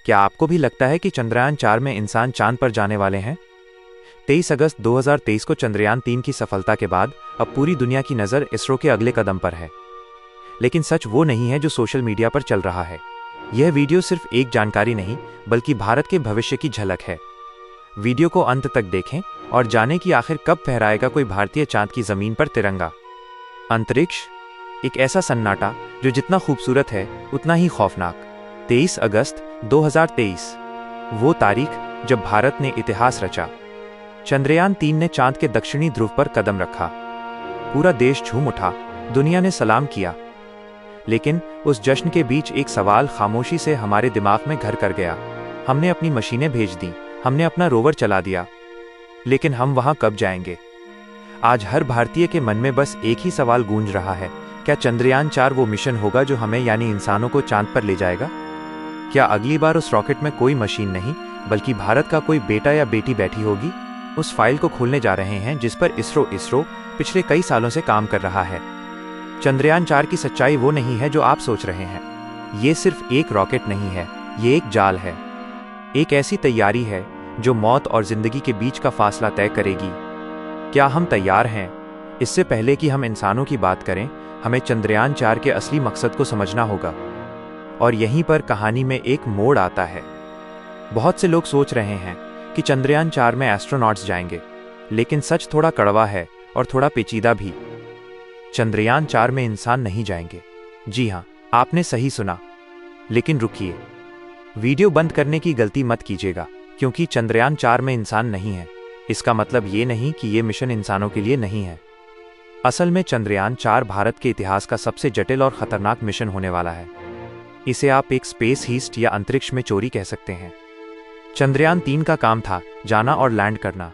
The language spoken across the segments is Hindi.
क्या आपको भी लगता है कि चंद्रयान 4 में इंसान चांद पर जाने वाले हैं? 23 अगस्त 2023 को चंद्रयान 3 की सफलता के बाद अब पूरी दुनिया की नज़र इसरो के अगले कदम पर है। लेकिन सच वो नहीं है जो सोशल मीडिया पर चल रहा है। यह वीडियो सिर्फ एक जानकारी नहीं, बल्कि भारत के भविष्य की झलक है। वीडियो को अंत तक देखें और जानें कि आखिर कब फहराएगा कोई भारतीय चांद की जमीन पर तिरंगा। अंतरिक्ष एक ऐसा सन्नाटा जो जितना खूबसूरत है उतना ही खौफनाक। 23 अगस्त 2023 वो तारीख जब भारत ने इतिहास रचा। चंद्रयान 3 ने चांद के दक्षिणी ध्रुव पर कदम रखा। पूरा देश झूम उठा, दुनिया ने सलाम किया। लेकिन उस जश्न के बीच एक सवाल खामोशी से हमारे दिमाग में घर कर गया। हमने अपनी मशीनें भेज दी, हमने अपना रोवर चला दिया, लेकिन हम वहां कब जाएंगे? आज हर भारतीय के मन में बस एक ही सवाल गूंज रहा है, क्या चंद्रयान 4 वो मिशन होगा जो हमें यानी इंसानों को चांद पर ले जाएगा? क्या अगली बार उस रॉकेट में कोई मशीन नहीं, बल्कि भारत का कोई बेटा या बेटी बैठी होगी? उस फाइल को खोलने जा रहे हैं जिस पर इसरो पिछले कई सालों से काम कर रहा है। चंद्रयान 4 की सच्चाई वो नहीं है जो आप सोच रहे हैं। ये सिर्फ एक रॉकेट नहीं है, ये एक जाल है। एक ऐसी तैयारी है जो मौत और जिंदगी के बीच का फासला तय करेगी। क्या हम तैयार हैं? इससे पहले कि हम इंसानों की बात करें, हमें चंद्रयान 4 के असली मकसद को समझना होगा। और यहीं पर कहानी में एक मोड़ आता है। बहुत से लोग सोच रहे हैं कि चंद्रयान 4 में एस्ट्रोनॉट्स जाएंगे, लेकिन सच थोड़ा कड़वा है और थोड़ा पेचीदा भी। चंद्रयान 4 में इंसान नहीं जाएंगे। जी हाँ, आपने सही सुना। लेकिन रुकिए, वीडियो बंद करने की गलती मत कीजिएगा, क्योंकि चंद्रयान 4 में इंसान नहीं है। इसका मतलब ये नहीं कि ये मिशन इंसानों के लिए नहीं है। असल में चंद्रयान 4 भारत के इतिहास का सबसे जटिल और खतरनाक मिशन होने वाला है। इसे आप एक स्पेस हीस्ट या अंतरिक्ष में चोरी कह सकते हैं। चंद्रयान 3 का काम था जाना और लैंड करना।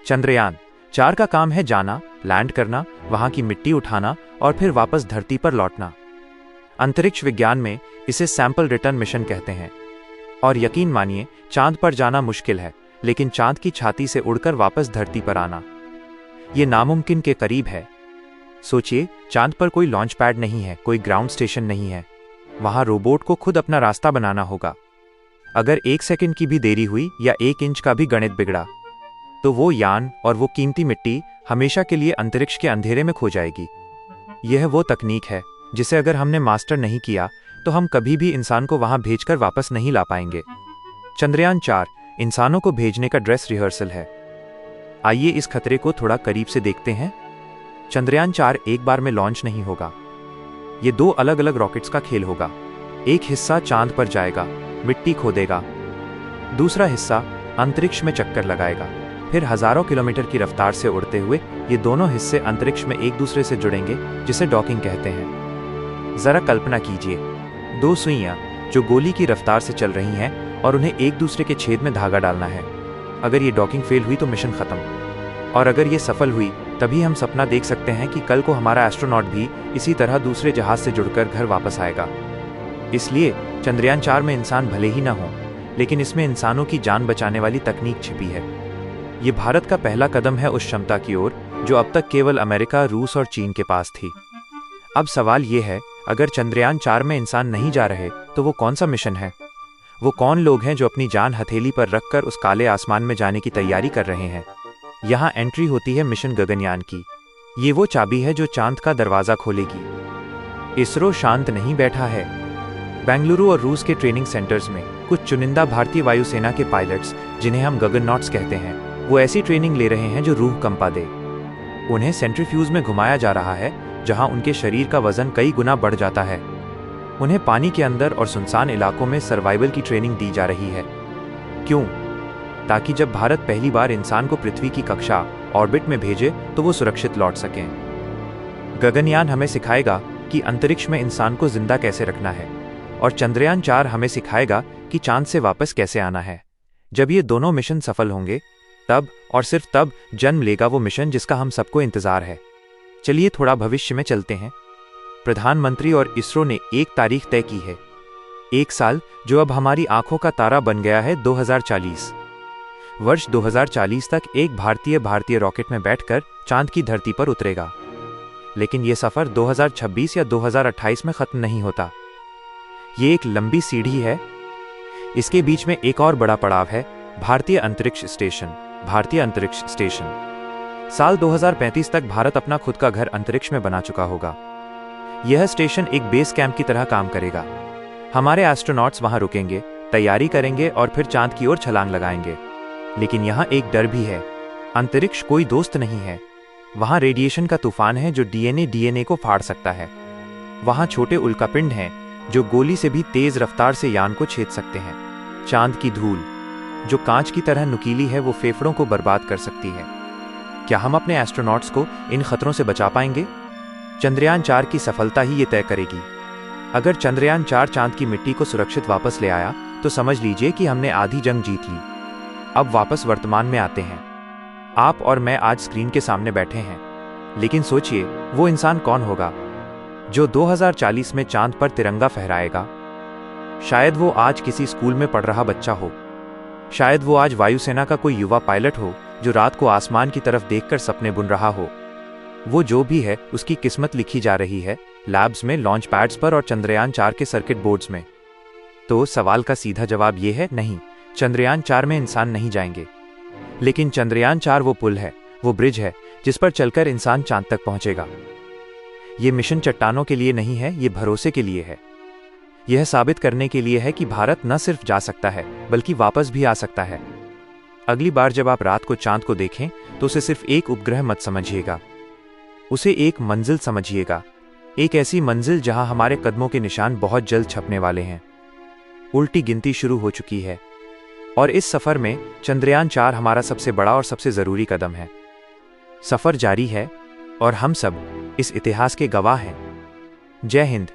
चंद्रयान 4 का काम है जाना, लैंड करना, वहां की मिट्टी उठाना और फिर वापस धरती पर लौटना। अंतरिक्ष विज्ञान में इसे सैंपल रिटर्न मिशन कहते हैं। और यकीन मानिए, चांद पर जाना मुश्किल है, लेकिन चांद की छाती से उड़कर वापस धरती पर आना, ये नामुमकिन के करीब है। सोचिए, चांद पर कोई लॉन्च पैड नहीं है, कोई ग्राउंड स्टेशन नहीं है। वहां रोबोट को खुद अपना रास्ता बनाना होगा। अगर 1 सेकंड की भी देरी हुई या 1 इंच का भी गणित बिगड़ा, तो वो यान और वो कीमती मिट्टी हमेशा के लिए अंतरिक्ष के अंधेरे में खो जाएगी। यह वो तकनीक है जिसे अगर हमने मास्टर नहीं किया तो हम कभी भी इंसान को वहां भेजकर वापस नहीं ला पाएंगे। चंद्रयान 4 इंसानों को भेजने का ड्रेस रिहर्सल है। आइए इस खतरे को थोड़ा करीब से देखते हैं। चंद्रयान 4 एक बार में लॉन्च नहीं होगा। ये 2 अलग अलग रॉकेट्स का खेल होगा। एक हिस्सा चांद पर जाएगा, मिट्टी खोदेगा। दूसरा हिस्सा अंतरिक्ष में चक्कर लगाएगा। फिर हजारों किलोमीटर की रफ्तार से उड़ते हुए ये दोनों हिस्से अंतरिक्ष में एक दूसरे से जुड़ेंगे, जिसे डॉकिंग कहते हैं। जरा कल्पना कीजिए, 2 सुइयां जो गोली की रफ्तार से चल रही हैं और उन्हें एक दूसरे के छेद में धागा डालना है। अगर ये डॉकिंग फेल हुई तो मिशन खत्म, और अगर ये सफल हुई तभी हम सपना देख सकते हैं कि कल को हमारा एस्ट्रोनॉट भी इसी तरह दूसरे जहाज से जुड़कर घर वापस आएगा। इसलिए चंद्रयान 4 में इंसान भले ही ना हो, लेकिन इसमें इंसानों की जान बचाने वाली तकनीक छिपी है। ये भारत का पहला कदम है उस क्षमता की ओर जो अब तक केवल अमेरिका, रूस और चीन के पास थी। अब सवाल ये है, अगर चंद्रयान 4 में इंसान नहीं जा रहे तो वो कौन सा मिशन है? वो कौन लोग हैं जो अपनी जान हथेली पर रखकर उस काले आसमान में जाने की तैयारी कर रहे हैं? यहाँ एंट्री होती है मिशन गगनयान की। ये वो चाबी है जो चांद का दरवाजा खोलेगी। इसरो शांत नहीं बैठा है। बेंगलुरु और रूस के ट्रेनिंग सेंटर्स में कुछ चुनिंदा भारतीय वायुसेना के पायलट्स, जिन्हें हम गगननॉट्स कहते हैं, वो ऐसी ट्रेनिंग ले रहे हैं जो रूह कंपा दे। उन्हें सेंट्रीफ्यूज में घुमाया जा रहा है, जहां उनके शरीर का वजन कई गुना बढ़ जाता है। उन्हें पानी के अंदर और सुनसान इलाकों में सर्वाइवल की ट्रेनिंग दी जा रही है। क्यों? ताकि जब भारत पहली बार इंसान को पृथ्वी की कक्षा ऑर्बिट में भेजे तो वो सुरक्षित लौट सकें। गगनयान हमें सिखाएगा कि अंतरिक्ष में इंसान को जिंदा कैसे रखना है, और चंद्रयान 4 हमें सिखाएगा कि चांद से वापस कैसे आना है। जब ये दोनों मिशन सफल होंगे, तब और सिर्फ तब जन्म लेगा वो मिशन जिसका हम सबको इंतजार है। चलिए थोड़ा भविष्य में चलते हैं। प्रधानमंत्री और इसरो ने एक तारीख तय की है, एक साल जो अब हमारी आंखों का तारा बन गया है, 2040। वर्ष 2040 तक एक भारतीय रॉकेट में बैठकर चांद की धरती पर उतरेगा। लेकिन यह सफर 2026 या 2028 में खत्म नहीं होता। ये एक लंबी सीढ़ी है। इसके बीच में एक और बड़ा पड़ाव है, भारतीय अंतरिक्ष स्टेशन। भारतीय अंतरिक्ष स्टेशन साल 2035 तक भारत अपना खुद का घर अंतरिक्ष में बना चुका होगा। यह स्टेशन एक बेस कैंप की तरह काम करेगा। हमारे एस्ट्रोनॉट्स वहां रुकेंगे, तैयारी करेंगे और फिर चांद की ओर छलांग लगाएंगे। लेकिन यहाँ एक डर भी है, अंतरिक्ष कोई दोस्त नहीं है। वहां रेडिएशन का तूफान है जो डीएनए को फाड़ सकता है। वहां छोटे उल्कापिंड हैं जो गोली से भी तेज रफ्तार से यान को छेद सकते हैं। चांद की धूल जो कांच की तरह नुकीली है, वो फेफड़ों को बर्बाद कर सकती है। क्या हम अपने एस्ट्रोनॉट्स को इन खतरों से बचा पाएंगे? चंद्रयान 4 की सफलता ही ये तय करेगी। अगर चंद्रयान 4 चांद की मिट्टी को सुरक्षित वापस ले आया तो समझ लीजिए कि हमने आधी जंग जीत ली। अब वापस वर्तमान में आते हैं। आप और मैं आज स्क्रीन के सामने बैठे हैं, लेकिन सोचिए वो इंसान कौन होगा जो 2040 में चांद पर तिरंगा फहराएगा? शायद वो आज किसी स्कूल में पढ़ रहा बच्चा हो। शायद वो आज वायुसेना का कोई युवा पायलट हो जो रात को आसमान की तरफ देखकर सपने बुन रहा हो। वो जो भी है, उसकी किस्मत लिखी जा रही है लैब्स में, लॉन्च पैड्स पर और चंद्रयान 4 के सर्किट बोर्ड्स में। तो सवाल का सीधा जवाब ये है, नहीं, चंद्रयान 4 में इंसान नहीं जाएंगे। लेकिन चंद्रयान 4 वो पुल है, वो ब्रिज है जिस पर चलकर इंसान चांद तक पहुंचेगा। ये मिशन चट्टानों के लिए नहीं है, ये भरोसे के लिए है। यह साबित करने के लिए है कि भारत न सिर्फ जा सकता है बल्कि वापस भी आ सकता है। अगली बार जब आप रात को चांद को देखें तो उसे सिर्फ एक उपग्रह मत समझिएगा, उसे एक मंजिल समझिएगा। एक ऐसी मंजिल जहां हमारे कदमों के निशान बहुत जल्द छपने वाले हैं। उल्टी गिनती शुरू हो चुकी है और इस सफर में चंद्रयान 4 हमारा सबसे बड़ा और सबसे जरूरी कदम है। सफर जारी है और हम सब इस इतिहास के गवाह हैं। जय हिंद।